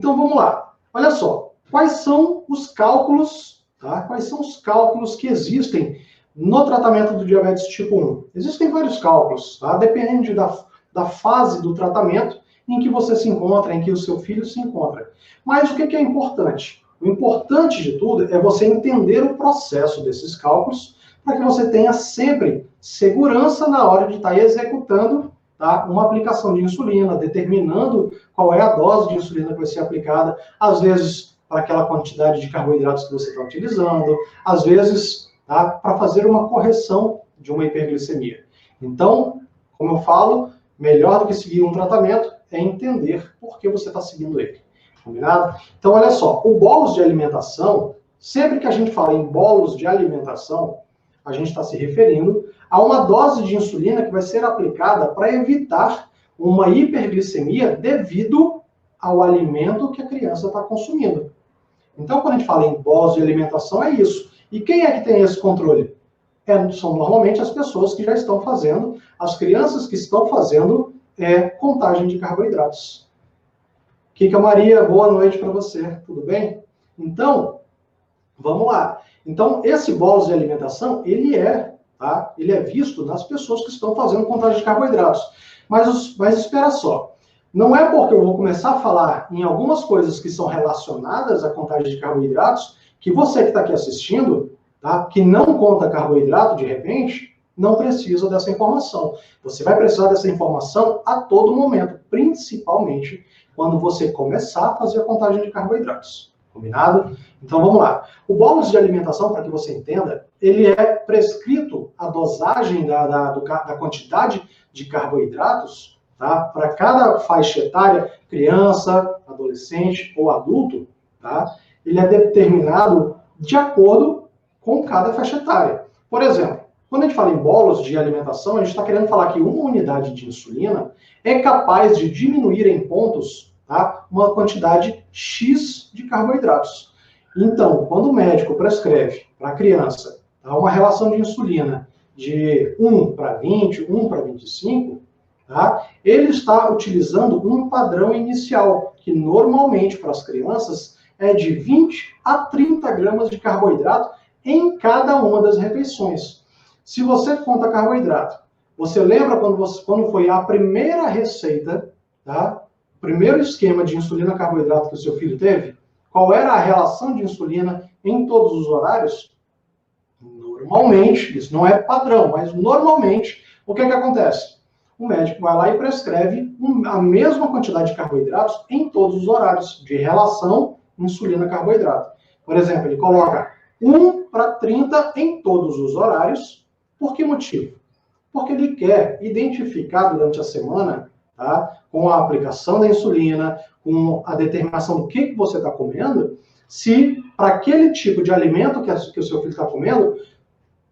Então vamos lá. Olha só, quais são os cálculos, tá? Quais são os cálculos que existem no tratamento do diabetes tipo 1? Existem vários cálculos, tá? Depende da fase do tratamento em que você se encontra, em que o seu filho se encontra. Mas o que é importante? O importante de tudo é você entender o processo desses cálculos para que você tenha sempre segurança na hora de estar executando, tá, uma aplicação de insulina, determinando qual é a dose de insulina que vai ser aplicada, às vezes para aquela quantidade de carboidratos que você está utilizando, às vezes, tá, para fazer uma correção de uma hiperglicemia. Então, como eu falo, melhor do que seguir um tratamento é entender por que você está seguindo ele. Combinado? Então, olha só, o bolos de alimentação, sempre que a gente fala em bolos de alimentação, a gente está se referindo a uma dose de insulina que vai ser aplicada para evitar uma hiperglicemia devido ao alimento que a criança está consumindo. Então, quando a gente fala em bolos de alimentação, é isso. E quem é que tem esse controle? São normalmente as pessoas que já estão fazendo, as crianças que estão fazendo contagem de carboidratos. Kika Maria, boa noite para você, tudo bem? Então, vamos lá. Então, esse bolos de alimentação, ele é visto nas pessoas que estão fazendo contagem de carboidratos. Mas espera só, não é porque eu vou começar a falar em algumas coisas que são relacionadas à contagem de carboidratos, que você que está aqui assistindo, tá, que não conta carboidrato de repente, não precisa dessa informação. Você vai precisar dessa informação a todo momento, principalmente quando você começar a fazer a contagem de carboidratos. Combinado? Então vamos lá. O bolos de alimentação, para que você entenda, ele é prescrito a dosagem da quantidade de carboidratos, tá, para cada faixa etária, criança, adolescente ou adulto, tá, ele é determinado de acordo com cada faixa etária. Por exemplo, quando a gente fala em bolos de alimentação, a gente está querendo falar que uma unidade de insulina é capaz de diminuir em pontos, tá, uma quantidade X de carboidratos. Então, quando o médico prescreve para a criança, tá, uma relação de insulina de 1 para 20, 1 para 25, tá, ele está utilizando um padrão inicial, que normalmente para as crianças é de 20 a 30 gramas de carboidrato em cada uma das refeições. Se você conta carboidrato, você lembra quando foi a primeira receita, tá? O primeiro esquema de insulina carboidrato que o seu filho teve? Qual era a relação de insulina em todos os horários? Normalmente, isso não é padrão, mas normalmente, o que acontece? O médico vai lá e prescreve a mesma quantidade de carboidratos em todos os horários, de relação insulina-carboidrato. Por exemplo, ele coloca 1 para 30 em todos os horários. Por que motivo? Porque ele quer identificar durante a semana, tá, com a aplicação da insulina, com a determinação do que você está comendo, se para aquele tipo de alimento que o seu filho está comendo,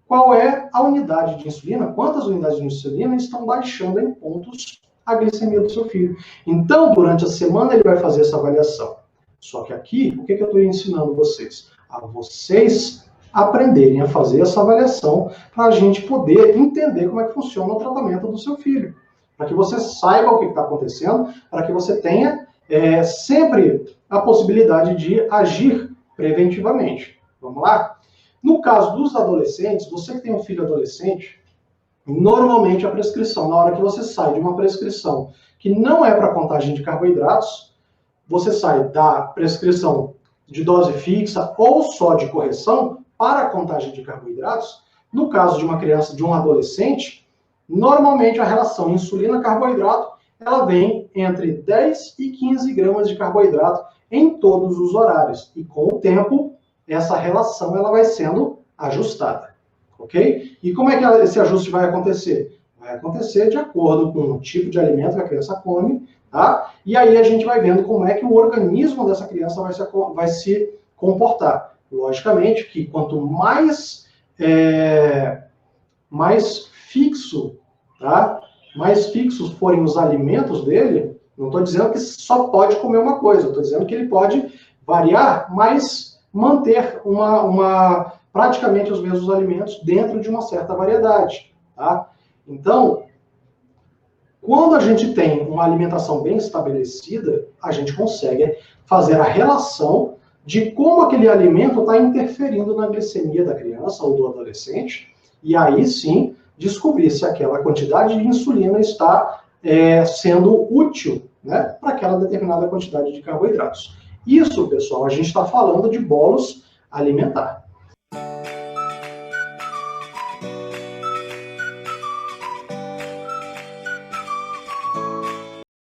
qual é a unidade de insulina, quantas unidades de insulina estão baixando em pontos a glicemia do seu filho. Então, durante a semana, ele vai fazer essa avaliação. Só que aqui, o que eu estou ensinando vocês? A vocês aprenderem a fazer essa avaliação para a gente poder entender como é que funciona o tratamento do seu filho. Para que você saiba o que está acontecendo, para que você tenha sempre a possibilidade de agir preventivamente. Vamos lá? No caso dos adolescentes, você que tem um filho adolescente, normalmente a prescrição, na hora que você sai de uma prescrição que não é para contagem de carboidratos, você sai da prescrição de dose fixa ou só de correção para a contagem de carboidratos. No caso de uma criança, de um adolescente, normalmente a relação insulina-carboidrato, ela vem entre 10 e 15 gramas de carboidrato em todos os horários. E com o tempo, essa relação ela vai sendo ajustada. Ok? E como é que esse ajuste vai acontecer? Vai acontecer de acordo com o tipo de alimento que a criança come, tá? E aí a gente vai vendo como é que o organismo dessa criança vai se comportar. Logicamente que quanto mais fixo, tá? Mais fixos forem os alimentos dele, não estou dizendo que só pode comer uma coisa, estou dizendo que ele pode variar, mas manter praticamente os mesmos alimentos dentro de uma certa variedade, tá? Então, quando a gente tem uma alimentação bem estabelecida, a gente consegue fazer a relação de como aquele alimento está interferindo na glicemia da criança ou do adolescente, e aí sim descobrir se aquela quantidade de insulina está sendo útil, né, para aquela determinada quantidade de carboidratos. Isso, pessoal, a gente está falando de bolos alimentar.